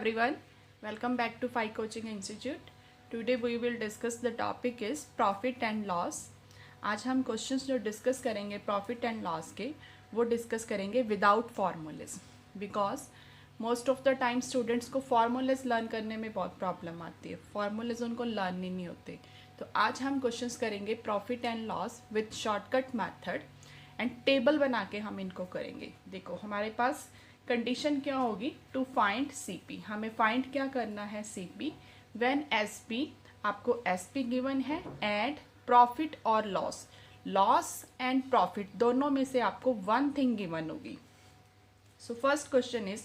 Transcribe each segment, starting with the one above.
everyone, welcome back to Phi Coaching Institute. Today we will discuss the topic is profit and loss. आज हम questions जो discuss करेंगे profit and loss के वो discuss करेंगे without फार्मूलेज, because most of the time students को फार्मूलेज learn करने में बहुत प्रॉब्लम आती है, फार्मूलेज उनको लर्न ही नहीं होते। तो आज हम क्वेश्चंस करेंगे profit and loss with shortcut method and table बना के हम इनको करेंगे। देखो हमारे पास कंडीशन क्या होगी, टू फाइंड सीपी, हमें फाइंड क्या करना है सीपी व्हेन एसपी, आपको एसपी गिवन है एंड प्रॉफिट और लॉस, लॉस एंड प्रॉफिट दोनों में से आपको वन थिंग गिवन होगी। So first question is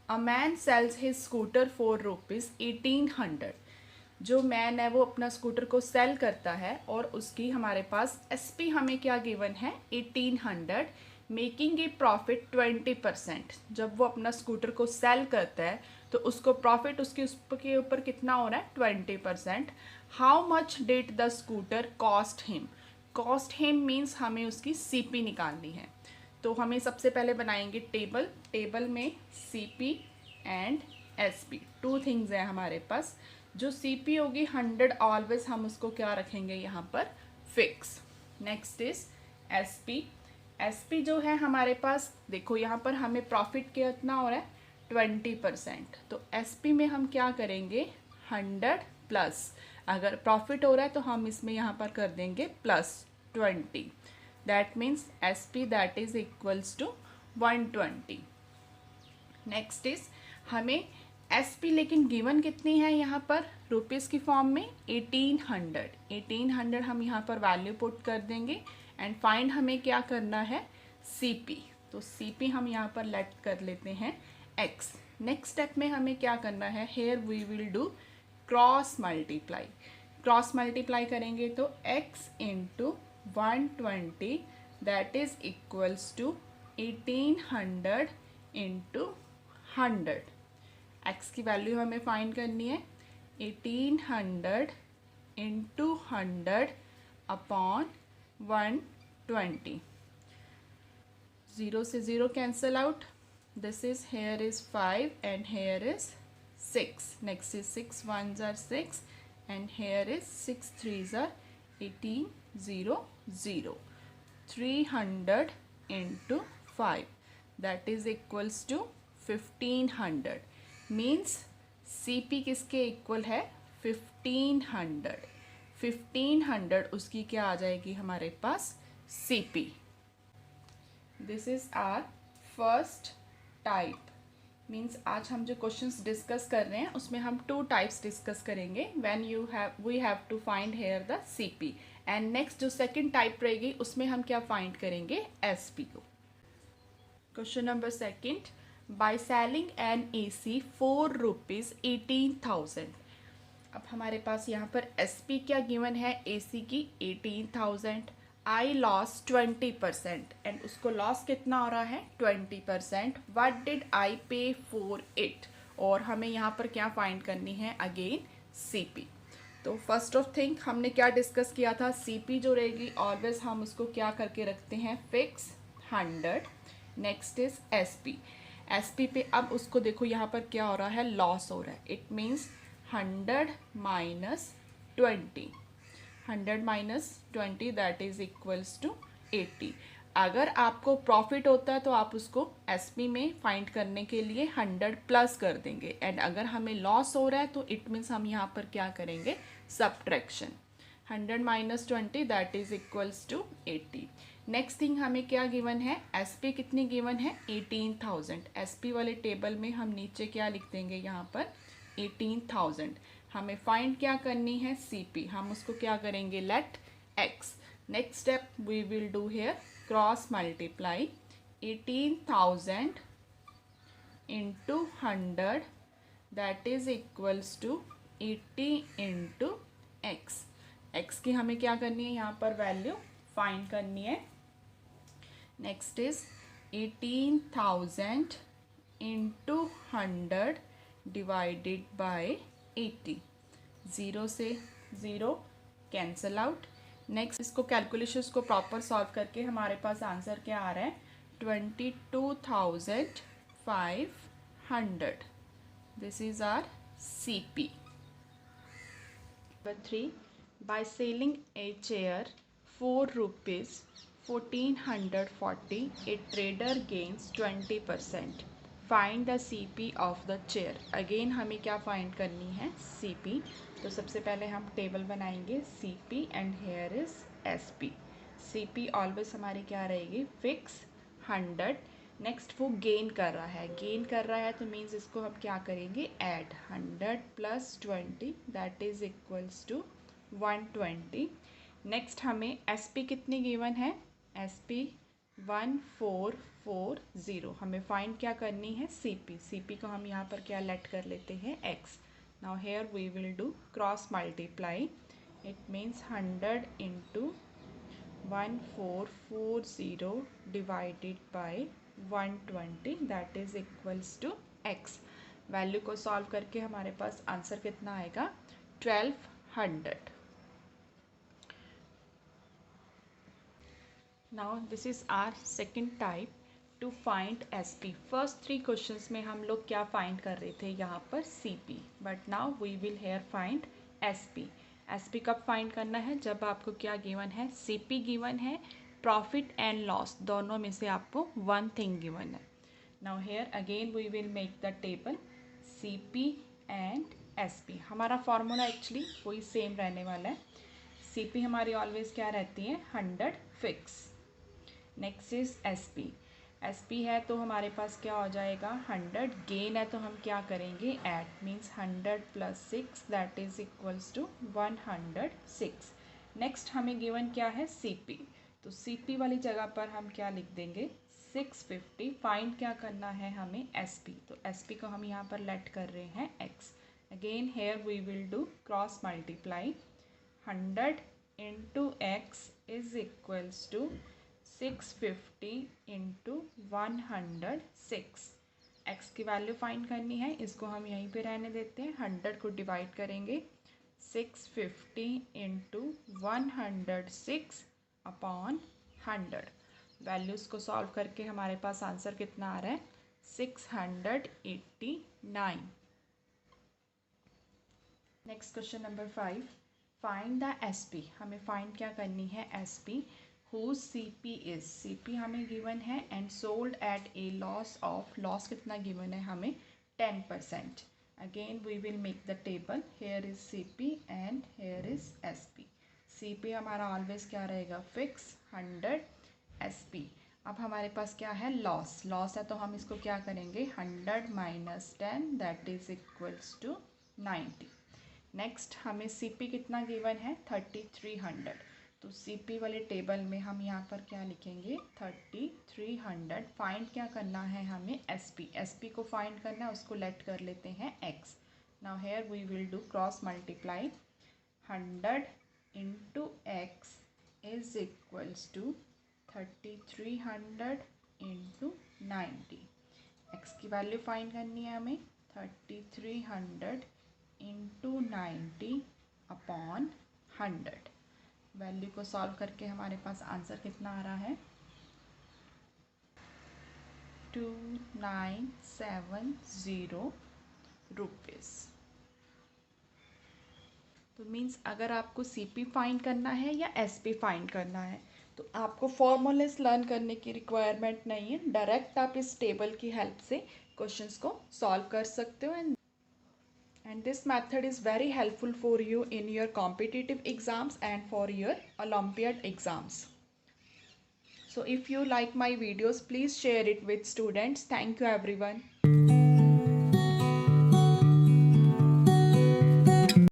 a man sales his scooter for ₹1800। जो मैन है वो अपना स्कूटर को सेल करता है और उसकी हमारे पास एसपी हमें क्या गिवन है 1800, मेकिंग ए प्रॉफिट 20%। जब वो अपना स्कूटर को सेल करता है तो उसको प्रॉफिट उसके ऊपर कितना हो रहा है 20%। How much did the scooter cost him, cost him means हमें उसकी सीपी निकालनी है। तो हमें सबसे पहले बनाएंगे टेबल, टेबल में CP and SP two things हैं हमारे पास। जो सीपी होगी 100 ऑलवेज हम उसको क्या रखेंगे यहाँ पर fix. Next is SP, SP जो है हमारे पास देखो यहाँ पर हमें प्रॉफिट कितना हो रहा है 20%, तो एसपी में हम क्या करेंगे 100 प्लस, अगर प्रॉफिट हो रहा है तो हम इसमें यहाँ पर कर देंगे +20, that means SP that is equals to 120। Next is हमें एसपी लेकिन गिवन कितनी है यहाँ पर रुपीज़ की फॉर्म में 1800 हम यहाँ पर वैल्यू पुट कर देंगे एंड फाइंड हमें क्या करना है सीपी, तो सीपी हम यहाँ पर लेट कर लेते हैं x। नेक्स्ट स्टेप में हमें क्या करना है, here we will do cross multiply, cross multiply करेंगे तो x into 120 that is equals to 1800 into 100। x की वैल्यू हमें फाइंड करनी है 1800 इंटू 100 अपॉन 120। 0 से 0 cancel out, this is here is 5 and here is 6, next is 6 ones are 6 and here is 6 threes are 1800, 300 into 5 that is equals to 1500, means CP किसके equal है 1500, 1500 उसकी क्या आ जाएगी हमारे पास CP। This is our first type, means आज हम जो क्वेश्चंस डिस्कस कर रहे हैं उसमें हम 2 टाइप्स डिस्कस करेंगे when we have to find here the CP, and next जो सेकंड टाइप रहेगी उसमें हम क्या फाइंड करेंगे SP को। Question number second, by selling an AC for ₹18,000। अब हमारे पास यहाँ पर SP क्या गिवन है AC की 18,000, आई लॉस 20% एंड उसको लॉस कितना हो रहा है 20%। व्हाट डिड आई पे फॉर इट, और हमें यहाँ पर क्या फाइंड करनी है अगेन CP। तो फर्स्ट ऑफ थिंग हमने क्या डिस्कस किया था, CP जो रहेगी ऑलवेज हम उसको क्या करके रखते हैं फिक्स 100। नेक्स्ट इज SP पे अब उसको देखो यहाँ पर क्या हो रहा है लॉस हो रहा है, it means 100 minus 20, 100 minus 20 that is equals to 80। अगर आपको प्रॉफिट होता है तो आप उसको SP में फाइंड करने के लिए 100 प्लस कर देंगे, एंड अगर हमें लॉस हो रहा है तो इट मीन्स हम यहाँ पर क्या करेंगे subtraction, 100 minus 20 that is equals to 80। Next thing हमें क्या गिवन है, SP कितनी गिवन है 18,000, SP वाले टेबल में हम नीचे क्या लिख देंगे यहाँ पर 18,000। हमें फाइंड क्या करनी है CP, हम उसको क्या करेंगे let x। Next step we will do here cross multiply 18,000 into 100 that is equals to 80 into x। x की हमें क्या करनी है यहाँ पर वैल्यू फाइंड करनी है। Next is 18,000 into 100 divided by 80, 0 से 0 कैंसल आउट। नेक्स्ट इसको कैलकुलेशंस को प्रॉपर सॉल्व करके हमारे पास आंसर क्या आ रहा है 22,500। This is our CP. Number 3, by selling a chair 4 rupees 1440, a trader gains 20%. Find the CP of the chair. Again हमें क्या फाइंड करनी है? CP. तो सबसे पहले हम टेबल बनाएंगे CP and here is SP. CP always हमारी क्या रहेगी? फिक्स 100. नेक्स्ट वो गेन कर रहा है तो मीन्स इसको हम क्या करेंगे? Add 100 plus 20 that is equals to 120. Next हमें SP कितनी गिवन है? SP 1440. हमें फाइंड क्या करनी है? CP को हम यहाँ पर क्या लेट कर लेते हैं? X. Now here we will do cross multiply. It means 100 into 1440 divided by 120 that is equals to X. Value को सॉल्व करके हमारे पास आंसर कितना आएगा? 1200. Now this is our second type to find SP. First 3 questions में हम लोग क्या find कर रहे थे? यहाँ पर CP. But now we will here find SP. SP कब find करना है? जब आपको क्या given है? CP given है, profit and loss दोनों में से आपको one thing given है. Now here again we will make the table CP and SP. हमारा formula actually वही same रहने वाला है. CP हमारी always क्या रहती है? 100 fix. नेक्स्ट इज SP है तो हमारे पास क्या हो जाएगा? 100. गेन है तो हम क्या करेंगे? Add means 100 plus 6 that is equals to 106. नेक्स्ट हमें गिवन क्या है? CP. तो CP वाली जगह पर हम क्या लिख देंगे? 650. फाइंड क्या करना है हमें? SP. तो SP को हम यहाँ पर लेट कर रहे हैं X. Again here we will do cross multiply. 100 into X is equals to 650 into 106. X की वैल्यू फाइंड करनी है, इसको हम यहीं पे रहने देते हैं. 100 को डिवाइड करेंगे 650 इंटू 106 अपॉन 100. वैल्यूज़ को सॉल्व करके हमारे पास आंसर कितना आ रहा है? 689. Next question number 5. Find the SP. हमें फाइंड क्या करनी है? SP whose CP is. CP हमें गिवन है and sold at a loss of, loss कितना गिवन है हमें? 10%. Again we will make the table. Here is CP and here is SP. CP हमारा ऑलवेज क्या रहेगा? फिक्स 100. SP अब हमारे पास क्या है? लॉस है तो हम इसको क्या करेंगे? 100 minus 10 that is equals to 90. Next हमें CP कितना गिवन है? 3300. तो CP वाले टेबल में हम यहाँ पर क्या लिखेंगे? 3300. फाइंड क्या करना है हमें? SP को फाइंड करना है, उसको लेट कर लेते हैं X. Now here we will do cross multiply. 100 into X is equals to 3300 into 90. X की वैल्यू फाइंड करनी है हमें. 3300 इंटू 90 अपॉन 100. वैल्यू को सॉल्व करके हमारे पास आंसर कितना आ रहा है? 2970 रुपीज़. तो मीन्स अगर आपको CP फाइंड करना है या SP फाइंड करना है तो आपको फॉर्मूलेस लर्न करने की रिक्वायरमेंट नहीं है. डायरेक्ट आप इस टेबल की हेल्प से क्वेश्चंस को सॉल्व कर सकते हो. And this method is very helpful for you in your competitive exams and for your Olympiad exams. So if you like my videos, please share it with students. Thank you everyone.